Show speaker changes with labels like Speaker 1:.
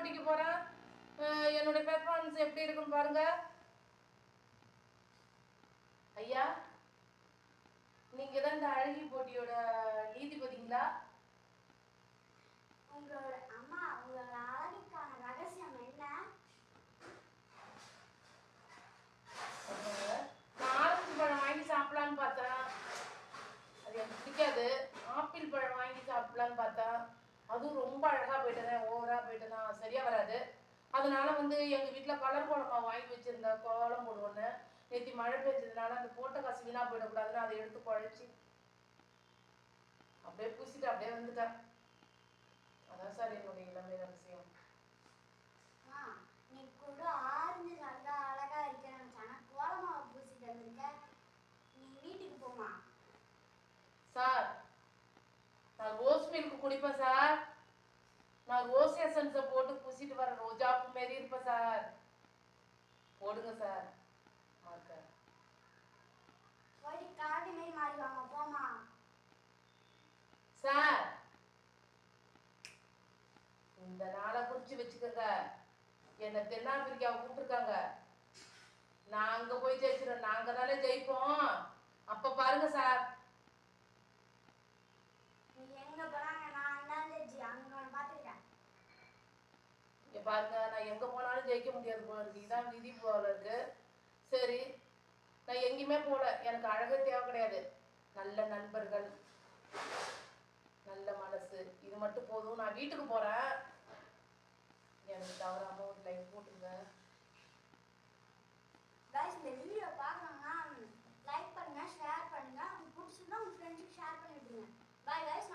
Speaker 1: போட்டிக்கு போறேன். என்னோட பெர்ஃபார்மன்ஸ் எப்படி இருக்குன்னு பாருங்க. ஐயா, நீங்க தான் இந்த அழகி போட்டியோட நீதிபதிங்களா?
Speaker 2: உங்களோட அழகுக்கான ரகசியம் என்ன?
Speaker 1: நான் ஆரஞ்சு பழம் வாங்கி சாப்பிடலான்னு பார்த்தேன், அது எனக்கு பிடிக்காது. ஆப்பிள் பழம் வாங்கி சாப்பிடலான்னு பார்த்தேன், அதுவும் ரொம்ப அழகா போயிட்டேனே, ஓவரா போயிட்டேனா சரியா வராது. அதனால எங்க வீட்டில் கலர் கோலமா வாங்கி வச்சிருந்த கோலம் போடுவோன்னு, நேற்று மழை பெஞ்சதுனால அந்த போட்ட காசு வீணா போயிடக்கூடாதுன்னு அதை எடுத்து குழைச்சி அப்படியே பூசிட்டு அப்படியே வந்துட்டேன். அதான் சார் என்னுடைய இளமை ரகசியம்.
Speaker 2: நீ கூட ஆரஞ்சு நல்லா அழகா இருக்கிறேன், ஆனா கோலமாவை பூசிட்டு வந்திருக்க. நீ வீட்டுக்கு போமா
Speaker 1: சார். நான் ரோஸ் மில்க் குடிப்பேன் சார். நான் ரோஸ் எசன்ஸை போட்டு பூசிட்டு வர ரோஜாப்பு மாரி இருப்பேன் சார். போடுங்க சார் மார்க்க.
Speaker 2: போய் காடி மாரி மாறிவாங்க போமா
Speaker 1: சார். இந்த நாளை குறிச்சு வச்சுக்கோங்க. என்னை தென்னாப்பிரிக்காவை கூப்பிட்டுருக்காங்க. நான் அங்க போய் ஜெயிச்சிடும், நாங்க தானே ஜெயிப்போம். அப்ப பாருங்க சார்.
Speaker 2: நீ எங்க போறாங்க, நான் தான் ஜெயிச்சு அங்க பாத்துக்கிறேன்.
Speaker 1: பாருங்க, நான் எங்க போனாலும் ஜெயிக்க முடியாது போல இருக்கு. இதான் விதி போல இருக்கு. சரி, நான் எங்கேயுமே போல. எனக்கு அழகு தேவை கிடையாது. நல்ல நண்பர்கள், நல்ல மனசு, இது மட்டும் போதும். நான் வீட்டுக்கு போறேன். எனக்கு தவறாம ஒரு லைக் போட்டுருங்க.
Speaker 2: गाइस இந்த வீடியோ பார்க்கணும்னா லைக் பண்ணுங்க, ஷேர் பண்ணுங்க. உங்களுக்கு பிடிச்சிருந்தா உங்க ஃப்ரெண்ட்ஸ்க்கு ஷேர் பண்ணி விடுங்க. By guys.